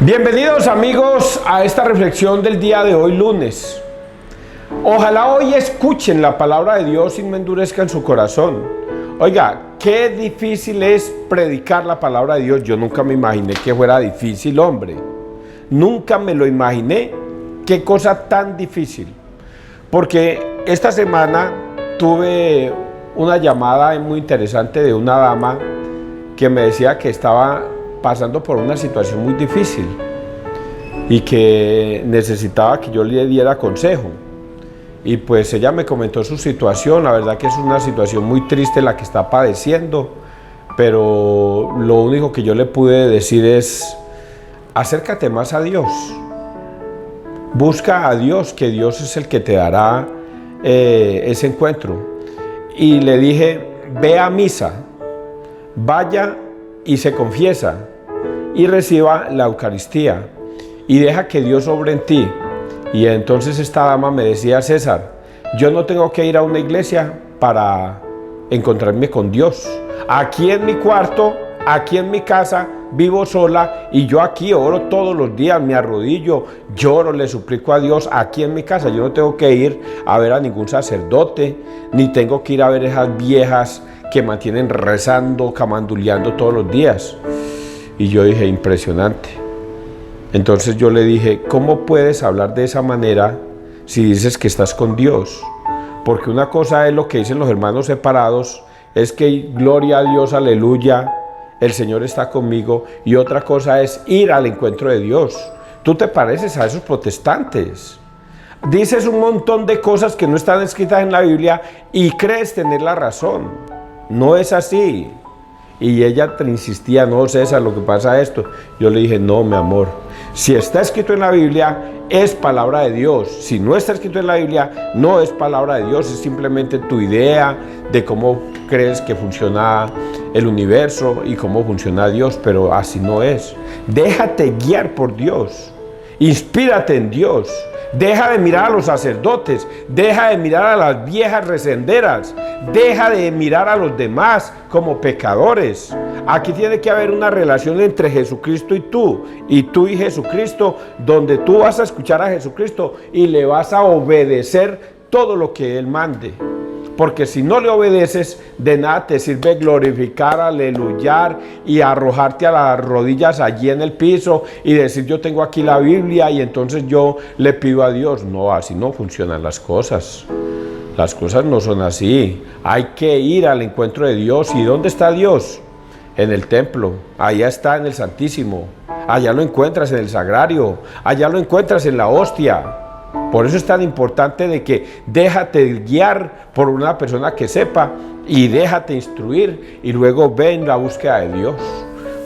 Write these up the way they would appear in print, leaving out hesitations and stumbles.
Bienvenidos amigos a esta reflexión del día de hoy lunes. Ojalá hoy escuchen la palabra de Dios y no endurezcan su corazón. Oiga, qué difícil es predicar la palabra de Dios. Yo nunca me imaginé que fuera difícil, hombre. Nunca me lo imaginé. Qué cosa tan difícil. Porque esta semana tuve una llamada muy interesante de una dama que me decía que estaba pasando por una situación muy difícil y que necesitaba que yo le diera consejo. Y pues ella me comentó su situación. La verdad que es una situación muy triste la que está padeciendo, pero lo único que yo le pude decir es: acércate más a Dios, busca a Dios, que Dios es el que te dará ese encuentro. Y le dije: ve a misa, vaya y se confiesa y reciba la Eucaristía y deja que Dios obre en ti. Y entonces esta dama me decía: César, yo no tengo que ir a una iglesia para encontrarme con Dios. Aquí en mi cuarto, aquí en mi casa, vivo sola y yo aquí oro todos los días, me arrodillo, lloro, le suplico a Dios aquí en mi casa. Yo no tengo que ir a ver a ningún sacerdote, ni tengo que ir a ver esas viejas que mantienen rezando, camanduleando todos los días. Y yo dije: impresionante. Entonces yo le dije: ¿cómo puedes hablar de esa manera si dices que estás con Dios? Porque una cosa es lo que dicen los hermanos separados, es que gloria a Dios, aleluya, el Señor está conmigo, y otra cosa es ir al encuentro de Dios. Tú te pareces a esos protestantes. Dices un montón de cosas que no están escritas en la Biblia y crees tener la razón. No es así. Y ella insistía: no, César, lo que pasa es esto. Yo le dije: no, mi amor, si está escrito en la Biblia, es palabra de Dios. Si no está escrito en la Biblia, no es palabra de Dios, es simplemente tu idea de cómo crees que funciona el universo y cómo funciona Dios, pero así no es. Déjate guiar por Dios, inspírate en Dios. Deja de mirar a los sacerdotes, deja de mirar a las viejas recenderas, deja de mirar a los demás como pecadores. Aquí tiene que haber una relación entre Jesucristo y tú y Jesucristo, donde tú vas a escuchar a Jesucristo y le vas a obedecer todo lo que Él mande. Porque si no le obedeces, de nada te sirve glorificar, aleluyar y arrojarte a las rodillas allí en el piso y decir: yo tengo aquí la Biblia y entonces yo le pido a Dios. No, así no funcionan las cosas. Las cosas no son así. Hay que ir al encuentro de Dios. ¿Y dónde está Dios? En el templo. Allá está, en el Santísimo. Allá lo encuentras en el Sagrario. Allá lo encuentras en la hostia. Por eso es tan importante de que déjate guiar por una persona que sepa y déjate instruir y luego ven la búsqueda de Dios.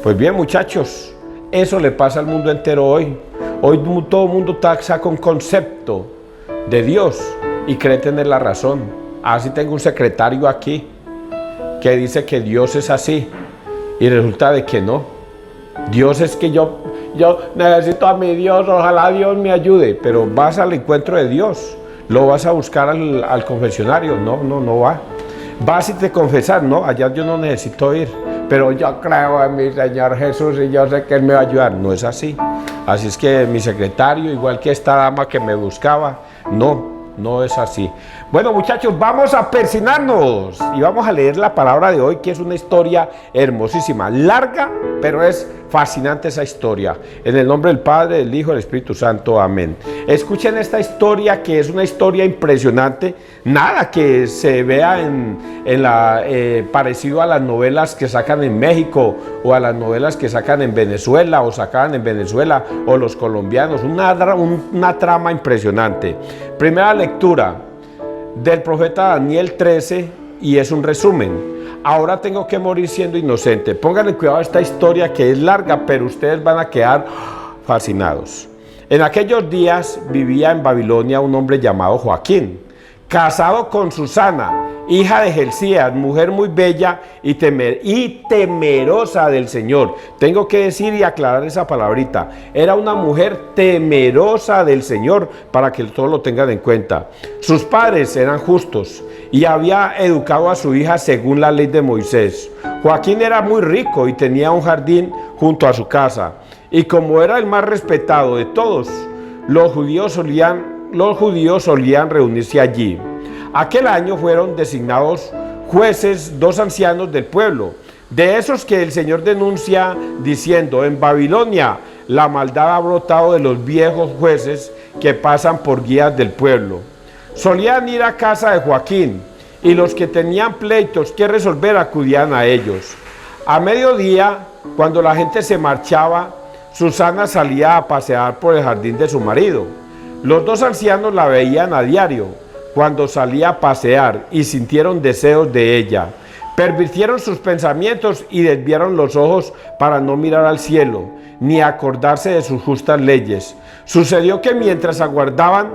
Pues bien, muchachos, eso le pasa al mundo entero hoy. Hoy todo el mundo saca un concepto de Dios y cree tener la razón. Así tengo un secretario aquí que dice que Dios es así y resulta de que no. Dios es que yo necesito a mi Dios, ojalá Dios me ayude, pero vas al encuentro de Dios, lo vas a buscar al confesionario, no va. Vas y te confesas: no, allá yo no necesito ir, pero yo creo en mi Señor Jesús y yo sé que Él me va a ayudar. No es así. Así es que mi secretario, igual que esta dama que me buscaba, no es así. Bueno, muchachos, vamos a persignarnos y vamos a leer la palabra de hoy, que es una historia hermosísima, larga, pero es fascinante esa historia. En el nombre del Padre, del Hijo y del Espíritu Santo. Amén. Escuchen esta historia, que es una historia impresionante. Nada que se vea parecido a las novelas que sacan en México o a las novelas que sacan en Venezuela o sacaban en Venezuela o los colombianos. Una trama impresionante. Primera lectura del profeta Daniel 13 y es un resumen. Ahora tengo que morir siendo inocente. Pónganle cuidado a esta historia, que es larga, pero ustedes van a quedar fascinados. En aquellos días vivía en Babilonia un hombre llamado Joaquín, casado con Susana, hija de Gelcías, mujer muy bella y temerosa del Señor. Tengo que decir y aclarar esa palabrita. Era una mujer temerosa del Señor, para que todos lo tengan en cuenta. Sus padres eran justos y había educado a su hija según la ley de Moisés. Joaquín era muy rico y tenía un jardín junto a su casa. y como era el más respetado de todos, los judíos solían reunirse allí. Aquel año fueron designados jueces 2 ancianos del pueblo, de esos que el Señor denuncia diciendo: en Babilonia la maldad ha brotado de los viejos jueces que pasan por guías del pueblo. Solían ir a casa de Joaquín, y los que tenían pleitos que resolver acudían a ellos. A mediodía, cuando la gente se marchaba, Susana salía a pasear por el jardín de su marido. Los 2 ancianos la veían a diario cuando salía a pasear y sintieron deseos de ella. Pervirtieron sus pensamientos y desviaron los ojos para no mirar al cielo, ni acordarse de sus justas leyes. Sucedió que mientras aguardaban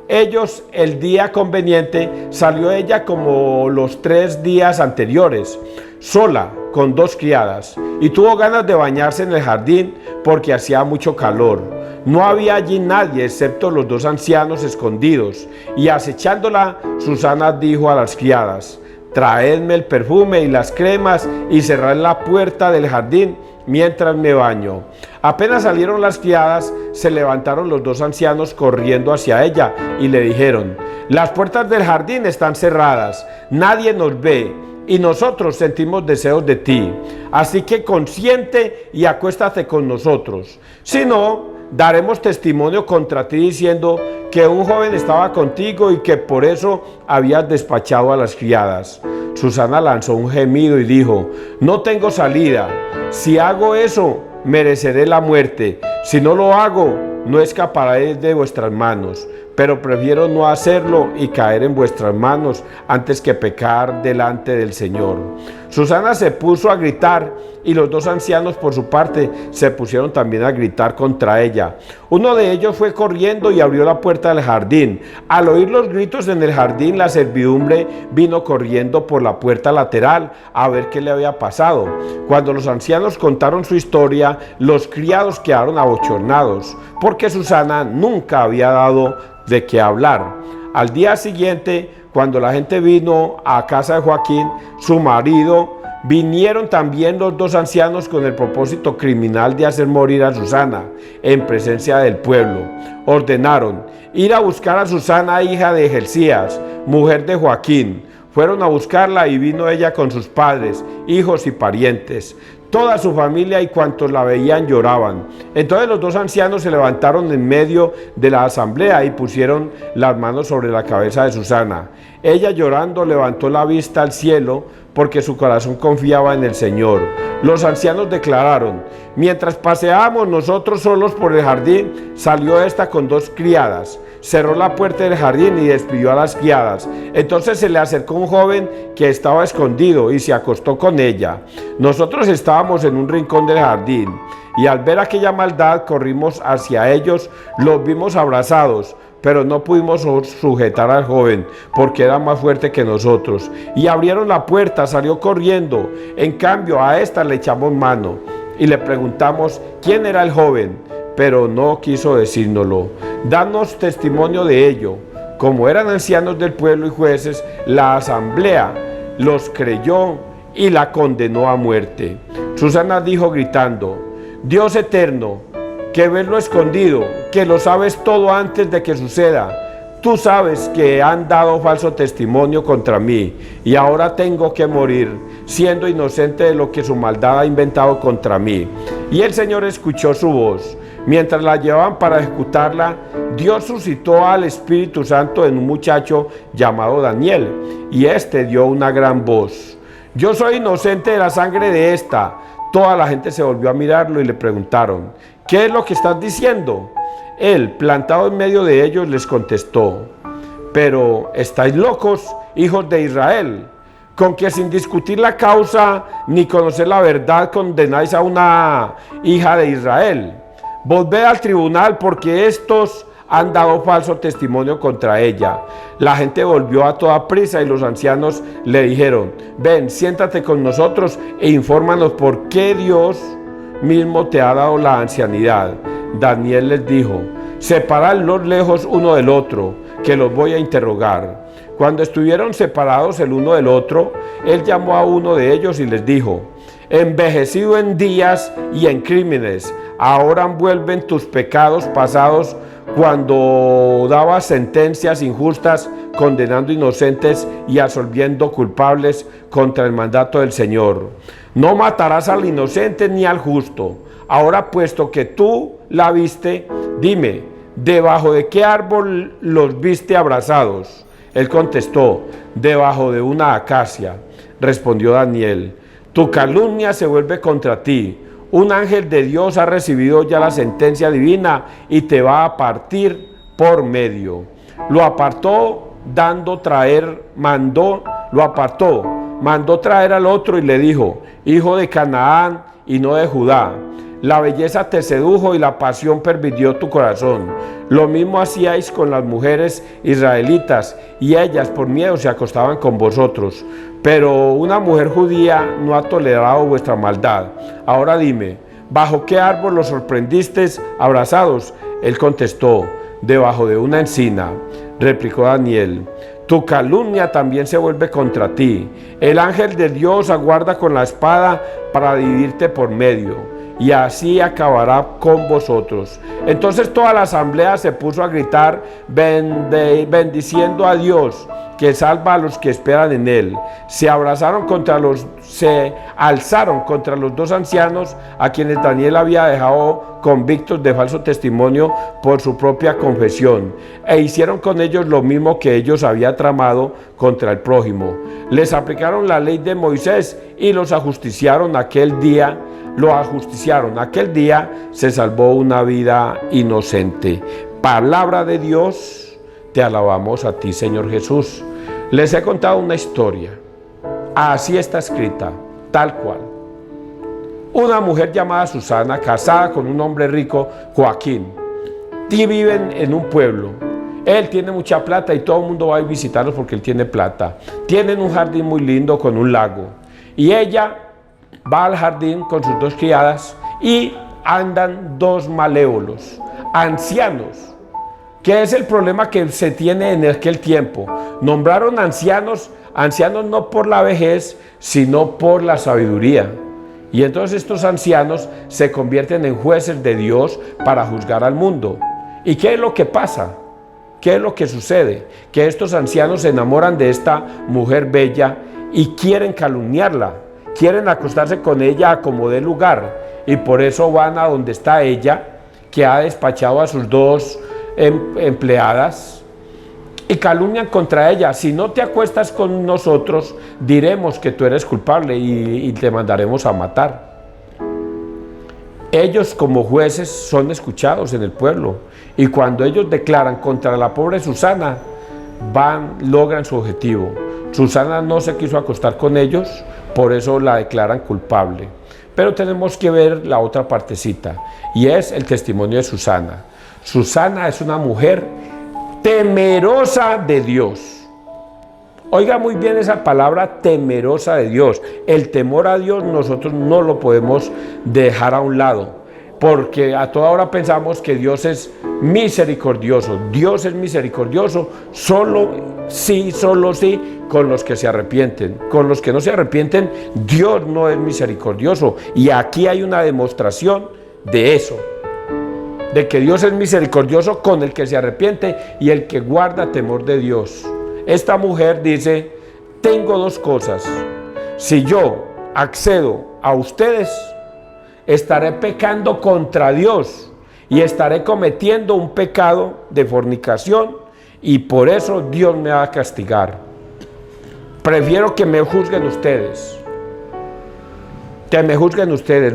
ellos el día conveniente, salió ella como los 3 días anteriores, sola, con 2 criadas, y tuvo ganas de bañarse en el jardín porque hacía mucho calor. No había allí nadie excepto los 2 ancianos escondidos, y acechándola, Susana dijo a las criadas: traedme el perfume y las cremas y cerrad la puerta del jardín mientras me baño. Apenas salieron las criadas, se levantaron los 2 ancianos corriendo hacia ella y le dijeron: las puertas del jardín están cerradas, nadie nos ve y nosotros sentimos deseos de ti, así que consiente y acuéstate con nosotros. Si no, daremos testimonio contra ti diciendo que un joven estaba contigo y que por eso habías despachado a las criadas. Susana lanzó un gemido y dijo: no tengo salida. Si hago eso, mereceré la muerte. Si no lo hago, no escaparé de vuestras manos. Pero prefiero no hacerlo y caer en vuestras manos antes que pecar delante del Señor. Susana se puso a gritar y los 2 ancianos por su parte se pusieron también a gritar contra ella. Uno de ellos fue corriendo y abrió la puerta del jardín. Al oír los gritos en el jardín, la servidumbre vino corriendo por la puerta lateral a ver qué le había pasado. Cuando los ancianos contaron su historia, los criados quedaron abochornados, porque Susana nunca había dado de qué hablar. Al día siguiente, cuando la gente vino a casa de Joaquín, su marido, vinieron también los 2 ancianos con el propósito criminal de hacer morir a Susana en presencia del pueblo. Ordenaron ir a buscar a Susana, hija de Gelcías, mujer de Joaquín. Fueron a buscarla y vino ella con sus padres, hijos y parientes. Toda su familia y cuantos la veían lloraban. Entonces los 2 ancianos se levantaron en medio de la asamblea y pusieron las manos sobre la cabeza de Susana. Ella, llorando, levantó la vista al cielo porque su corazón confiaba en el Señor. Los ancianos declararon: mientras paseábamos nosotros solos por el jardín, salió esta con 2 criadas. Cerró la puerta del jardín y despidió a las criadas. Entonces se le acercó un joven que estaba escondido y se acostó con ella. Nosotros estábamos en un rincón del jardín y al ver aquella maldad corrimos hacia ellos, los vimos abrazados, pero no pudimos sujetar al joven porque era más fuerte que nosotros. Y abrieron la puerta, salió corriendo. En cambio a esta le echamos mano y le preguntamos quién era el joven, pero no quiso decírnoslo. Danos testimonio de ello. Como eran ancianos del pueblo y jueces, la asamblea los creyó y la condenó a muerte. Susana dijo gritando: Dios eterno, que ves lo escondido, que lo sabes todo antes de que suceda. Tú sabes que han dado falso testimonio contra mí y ahora tengo que morir, siendo inocente de lo que su maldad ha inventado contra mí. Y el Señor escuchó su voz. Mientras la llevaban para ejecutarla, Dios suscitó al Espíritu Santo en un muchacho llamado Daniel, y este dio una gran voz: yo soy inocente de la sangre de esta. Toda la gente se volvió a mirarlo y le preguntaron: ¿qué es lo que estás diciendo? Él, plantado en medio de ellos, les contestó: pero ¿estáis locos, hijos de Israel? ¿Con que sin discutir la causa ni conocer la verdad condenáis a una hija de Israel? Volved al tribunal, porque estos han dado falso testimonio contra ella. La gente volvió a toda prisa y los ancianos le dijeron: ven, siéntate con nosotros e infórmanos por qué Dios mismo te ha dado la ancianidad. Daniel les dijo: separadlos lejos uno del otro, que los voy a interrogar. Cuando estuvieron separados el uno del otro, él llamó a uno de ellos y les dijo: envejecido en días y en crímenes. Ahora envuelven tus pecados pasados cuando dabas sentencias injustas, condenando inocentes y absolviendo culpables contra el mandato del Señor. No matarás al inocente ni al justo. Ahora, puesto que tú la viste, dime, ¿debajo de qué árbol los viste abrazados? Él contestó, debajo de una acacia. Respondió Daniel, tu calumnia se vuelve contra ti. Un ángel de Dios ha recibido ya la sentencia divina y te va a partir por medio. Lo apartó, mandó traer al otro y le dijo, hijo de Canaán y no de Judá. La belleza te sedujo y la pasión pervirtió tu corazón. Lo mismo hacíais con las mujeres israelitas, y ellas por miedo se acostaban con vosotros. Pero una mujer judía no ha tolerado vuestra maldad. Ahora dime, ¿bajo qué árbol los sorprendisteis abrazados? Él contestó, debajo de una encina. Replicó Daniel, tu calumnia también se vuelve contra ti. El ángel de Dios aguarda con la espada para dividirte por medio, y así acabará con vosotros. Entonces toda la asamblea se puso a gritar, bendiciendo a Dios, que salva a los que esperan en él. Se alzaron contra los dos ancianos, a quienes Daniel había dejado convictos de falso testimonio por su propia confesión, e hicieron con ellos lo mismo que ellos habían tramado contra el prójimo. Les aplicaron la ley de Moisés y los ajusticiaron aquel día. Aquel día se salvó una vida inocente. Palabra de Dios, te alabamos a ti, Señor Jesús. Les he contado una historia, así está escrita, tal cual. Una mujer llamada Susana, casada con un hombre rico, Joaquín, y viven en un pueblo. Él tiene mucha plata y todo el mundo va a visitarlos porque él tiene plata. Tienen un jardín muy lindo con un lago, y ella va al jardín con sus dos criadas y andan dos malévolos, ancianos. ¿Qué es el problema que se tiene en aquel tiempo? Nombraron ancianos no por la vejez, sino por la sabiduría. Y entonces estos ancianos se convierten en jueces de Dios para juzgar al mundo. ¿Y qué es lo que pasa? ¿Qué es lo que sucede? Que estos ancianos se enamoran de esta mujer bella y quieren calumniarla. Quieren acostarse con ella a como dé lugar, y por eso van a donde está ella, que ha despachado a sus dos empleadas, y calumnian contra ella. Si no te acuestas con nosotros, diremos que tú eres culpable y te mandaremos a matar. Ellos, como jueces, son escuchados en el pueblo, y cuando ellos declaran contra la pobre Susana, logran su objetivo. Susana no se quiso acostar con ellos, por eso la declaran culpable. Pero tenemos que ver la otra partecita, y es el testimonio de Susana. Susana es una mujer temerosa de Dios. Oiga muy bien esa palabra, temerosa de Dios. El temor a Dios nosotros no lo podemos dejar a un lado, porque a toda hora pensamos que Dios es misericordioso. Dios es misericordioso solo sí con los que se arrepienten. Con los que no se arrepienten, Dios no es misericordioso. Y aquí hay una demostración de eso, de que Dios es misericordioso con el que se arrepiente y el que guarda temor de Dios. Esta mujer dice, tengo dos cosas. Si yo accedo a ustedes, estaré pecando contra Dios y estaré cometiendo un pecado de fornicación, y por eso Dios me va a castigar. Prefiero que me juzguen ustedes.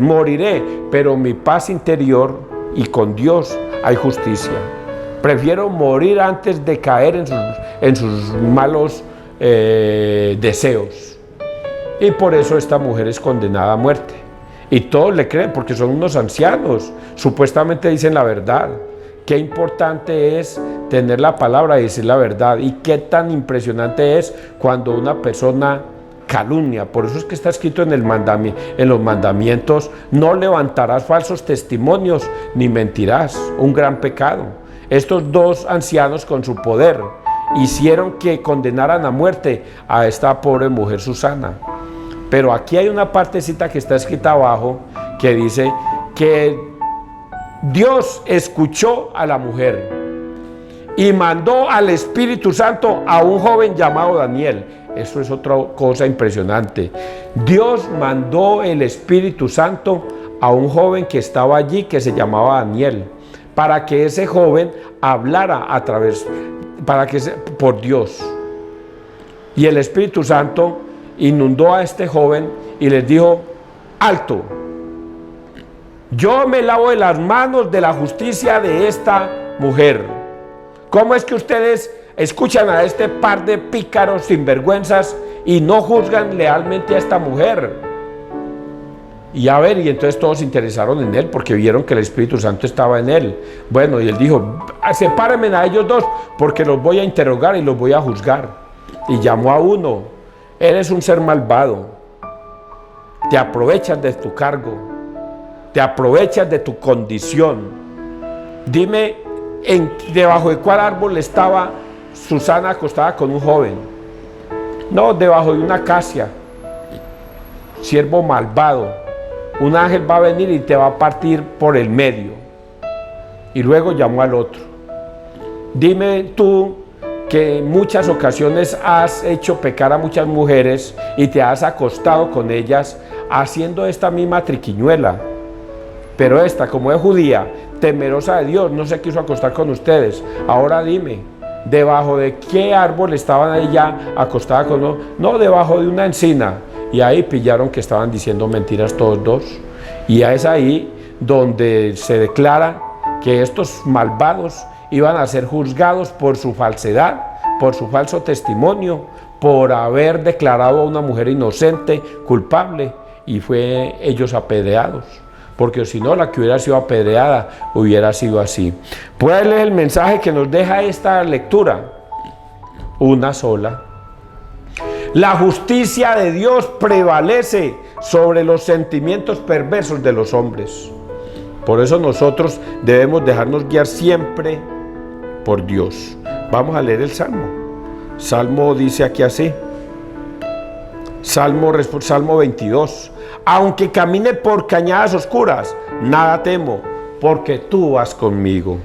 Moriré, pero mi paz interior y con Dios hay justicia. Prefiero morir antes de caer en sus malos deseos. Y por eso esta mujer es condenada a muerte. Y todos le creen porque son unos ancianos, supuestamente dicen la verdad. Qué importante es tener la palabra y decir la verdad, y qué tan impresionante es cuando una persona calumnia. Por eso es que está escrito en los mandamientos, no levantarás falsos testimonios ni mentirás, un gran pecado. Estos dos ancianos con su poder hicieron que condenaran a muerte a esta pobre mujer Susana. Pero aquí hay una partecita que está escrita abajo que dice que Dios escuchó a la mujer y mandó al Espíritu Santo a un joven llamado Daniel. Eso es otra cosa impresionante. Dios mandó el Espíritu Santo a un joven que estaba allí, que se llamaba Daniel, para que ese joven hablara por Dios. Y el Espíritu Santo inundó a este joven y les dijo: alto, yo me lavo de las manos de la justicia de esta mujer. ¿Cómo es que ustedes escuchan a este par de pícaros sinvergüenzas y no juzgan lealmente a esta mujer? Y a ver, y entonces todos se interesaron en él porque vieron que el Espíritu Santo estaba en él. Bueno, y él dijo: sepárenme a ellos dos porque los voy a interrogar y los voy a juzgar. Y llamó a uno: eres un ser malvado, te aprovechas de tu cargo, te aprovechas de tu condición. Dime, ¿debajo de cuál árbol estaba Susana acostada con un joven? No, debajo de una acacia. Siervo malvado, un ángel va a venir y te va a partir por el medio. Y luego llamó al otro. Dime tú que en muchas ocasiones has hecho pecar a muchas mujeres y te has acostado con ellas haciendo esta misma triquiñuela. Pero esta, como es judía, temerosa de Dios, no se quiso acostar con ustedes. Ahora dime, ¿debajo de qué árbol estaban ella acostada con nosotros? No, debajo de una encina. Y ahí pillaron que estaban diciendo mentiras todos dos. Y es ahí donde se declara que estos malvados iban a ser juzgados por su falsedad, por su falso testimonio, por haber declarado a una mujer inocente, culpable, y fue ellos apedreados. Porque si no, la que hubiera sido apedreada hubiera sido así. ¿Puede leer el mensaje que nos deja esta lectura? Una sola. La justicia de Dios prevalece sobre los sentimientos perversos de los hombres. Por eso nosotros debemos dejarnos guiar siempre por Dios. Vamos a leer el Salmo. Salmo dice aquí así. Salmo 22. Aunque camine por cañadas oscuras, nada temo, porque tú vas conmigo.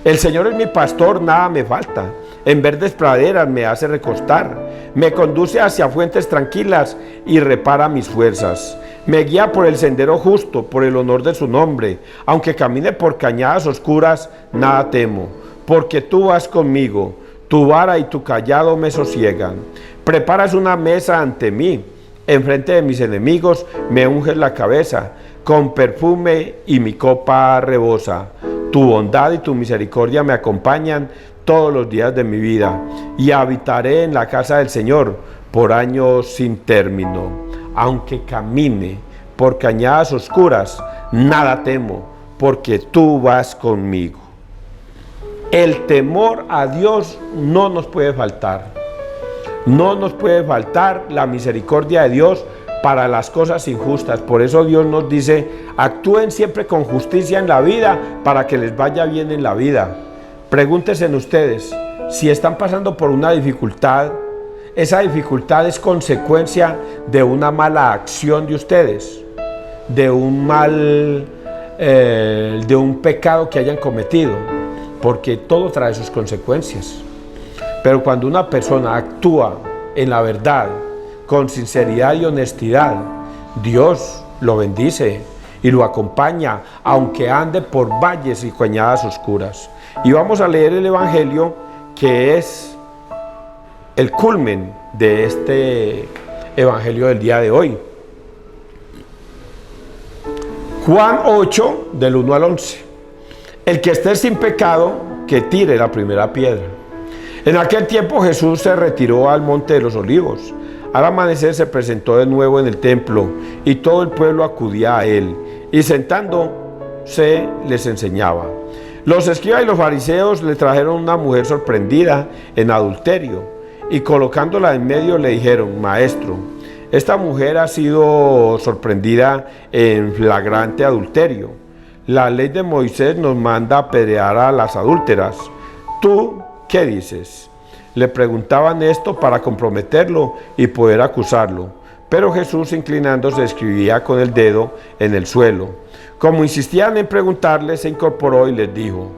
El Señor es mi pastor, nada me falta. En verdes praderas me hace recostar. Me conduce hacia fuentes tranquilas y repara mis fuerzas. Me guía por el sendero justo, por el honor de su nombre. Aunque camine por cañadas oscuras, nada temo, porque tú vas conmigo. Tu vara y tu cayado me sosiegan. Preparas una mesa ante mí. Enfrente de mis enemigos me unges la cabeza con perfume y mi copa rebosa. Tu bondad y tu misericordia me acompañan todos los días de mi vida y habitaré en la casa del Señor por años sin término. Aunque camine por cañadas oscuras, nada temo, porque tú vas conmigo. El temor a Dios no nos puede faltar. No nos puede faltar la misericordia de Dios para las cosas injustas. Por eso Dios nos dice: actúen siempre con justicia en la vida para que les vaya bien en la vida. Pregúntense ustedes, si están pasando por una dificultad, esa dificultad es consecuencia de una mala acción de ustedes, de un pecado que hayan cometido, porque todo trae sus consecuencias. Pero cuando una persona actúa en la verdad, con sinceridad y honestidad, Dios lo bendice y lo acompaña, aunque ande por valles y cañadas oscuras. Y vamos a leer el Evangelio, que es el culmen de este Evangelio del día de hoy. Juan 8, del 1 al 11. El que esté sin pecado, que tire la primera piedra. En aquel tiempo Jesús se retiró al monte de los Olivos. Al amanecer se presentó de nuevo en el templo y todo el pueblo acudía a él, y sentándose les enseñaba. Los escribas y los fariseos le trajeron una mujer sorprendida en adulterio, y colocándola en medio le dijeron: Maestro, esta mujer ha sido sorprendida en flagrante adulterio. La ley de Moisés nos manda apedrear a las adúlteras. ¿Tú qué dices? Le preguntaban esto para comprometerlo y poder acusarlo. Pero Jesús, inclinándose, escribía con el dedo en el suelo. Como insistían en preguntarle, se incorporó y les dijo: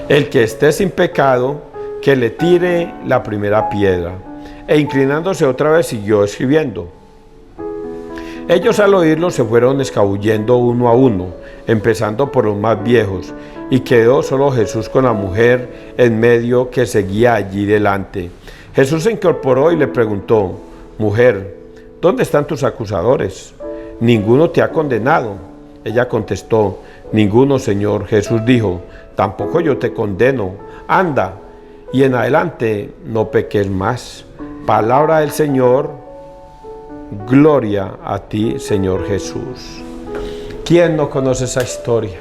el que esté sin pecado, que le tire la primera piedra. E inclinándose otra vez, siguió escribiendo. Ellos, al oírlo, se fueron escabullendo uno a uno, empezando por los más viejos, y quedó solo Jesús con la mujer en medio, que seguía allí delante. Jesús se incorporó y le preguntó: mujer, ¿dónde están tus acusadores? ¿Ninguno te ha condenado? Ella contestó: ninguno, Señor. Jesús dijo: tampoco yo te condeno. Anda, y en adelante no peques más. Palabra del Señor. Gloria a ti, Señor Jesús. ¿Quién no conoce esa historia?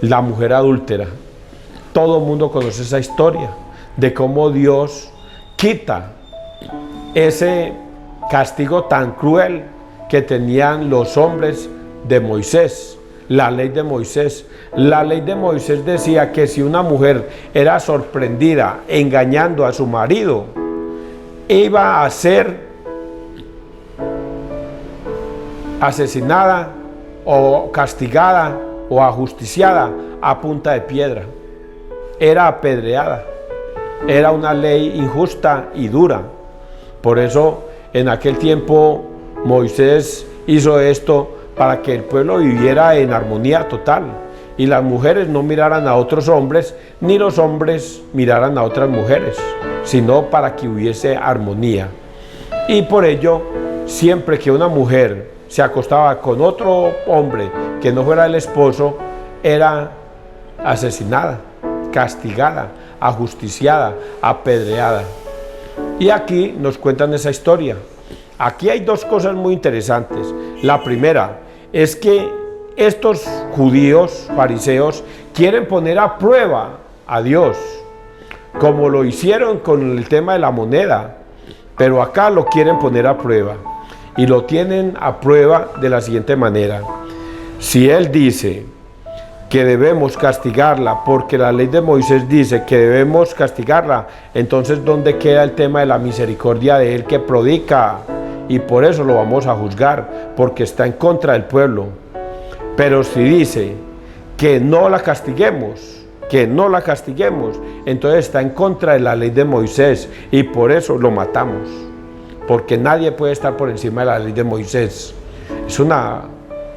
La mujer adúltera. Todo el mundo conoce esa historia de cómo Dios quita ese castigo tan cruel que tenían los hombres de Moisés, la ley de Moisés. La ley de Moisés decía que si una mujer era sorprendida engañando a su marido, iba a ser asesinada o castigada o ajusticiada a punta de piedra. Era apedreada. Era una ley injusta y dura. Por eso en aquel tiempo Moisés hizo esto para que el pueblo viviera en armonía total y las mujeres no miraran a otros hombres ni los hombres miraran a otras mujeres, sino para que hubiese armonía. Y por ello, siempre que una mujer se acostaba con otro hombre que no fuera el esposo, era asesinada, castigada, ajusticiada, apedreada. Y aquí nos cuentan esa historia. Aquí hay dos cosas muy interesantes. La primera es que estos judíos, fariseos, quieren poner a prueba a Dios, como lo hicieron con el tema de la moneda, pero acá lo quieren poner a prueba. Y lo tienen a prueba de la siguiente manera: si Él dice que debemos castigarla porque la ley de Moisés dice que debemos castigarla, entonces ¿dónde queda el tema de la misericordia de Él que predica? Y por eso lo vamos a juzgar, porque está en contra del pueblo. Pero si dice que no la castiguemos, entonces está en contra de la ley de Moisés y por eso lo matamos. Porque nadie puede estar por encima de la ley de Moisés. Es una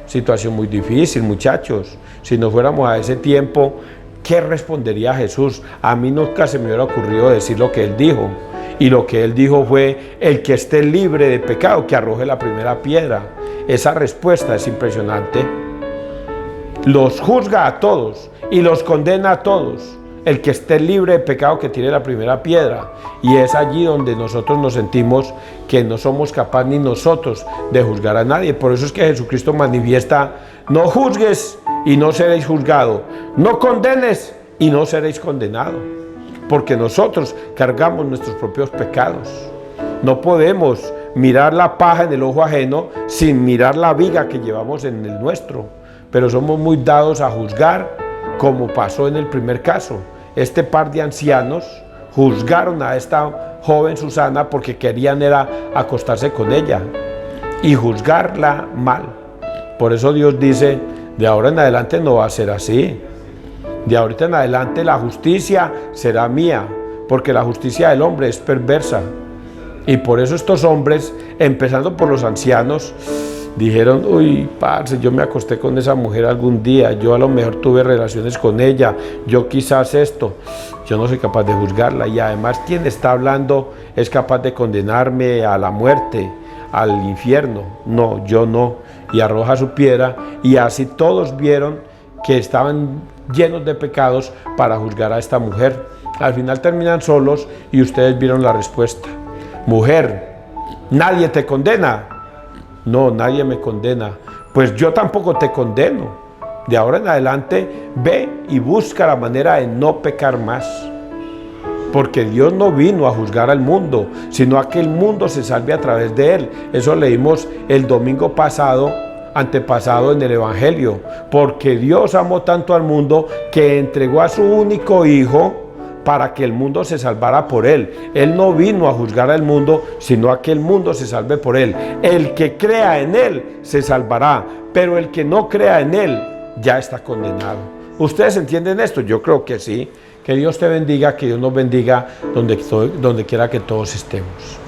situación muy difícil, muchachos. Si nos fuéramos a ese tiempo, ¿qué respondería Jesús? A mí nunca se me hubiera ocurrido decir lo que Él dijo. Y lo que Él dijo fue: el que esté libre de pecado, que arroje la primera piedra. Esa respuesta es impresionante. Los juzga a todos y los condena a todos. El que esté libre de pecado, que tire la primera piedra. Y es allí donde nosotros nos sentimos que no somos capaces ni nosotros de juzgar a nadie. Por eso es que Jesucristo manifiesta: no juzgues y no seréis juzgados, no condenes y no seréis condenados. Porque nosotros cargamos nuestros propios pecados. No podemos mirar la paja en el ojo ajeno sin mirar la viga que llevamos en el nuestro. Pero somos muy dados a juzgar, como pasó en el primer caso. Este par de ancianos juzgaron a esta joven Susana porque querían era acostarse con ella y juzgarla mal. Por eso Dios dice: de ahora en adelante no va a ser así. De ahorita en adelante la justicia será mía, porque la justicia del hombre es perversa. Y por eso estos hombres, empezando por los ancianos, dijeron: uy, parce, yo me acosté con esa mujer algún día, yo a lo mejor tuve relaciones con ella, yo quizás esto, yo no soy capaz de juzgarla. Y además, quien está hablando es capaz de condenarme a la muerte, al infierno. No, yo no. Y arroja su piedra, y así todos vieron que estaban llenos de pecados para juzgar a esta mujer. Al final terminan solos y ustedes vieron la respuesta. Mujer, ¿nadie te condena? No, nadie me condena. Pues yo tampoco te condeno. De ahora en adelante, ve y busca la manera de no pecar más. Porque Dios no vino a juzgar al mundo, sino a que el mundo se salve a través de Él. Eso leímos el domingo antepasado en el Evangelio. Porque Dios amó tanto al mundo que entregó a su único Hijo para que el mundo se salvara por Él. Él no vino a juzgar al mundo, sino a que el mundo se salve por Él. El que crea en Él se salvará, pero el que no crea en Él ya está condenado. ¿Ustedes entienden esto? Yo creo que sí. Que Dios te bendiga, que Dios nos bendiga donde quiera que todos estemos.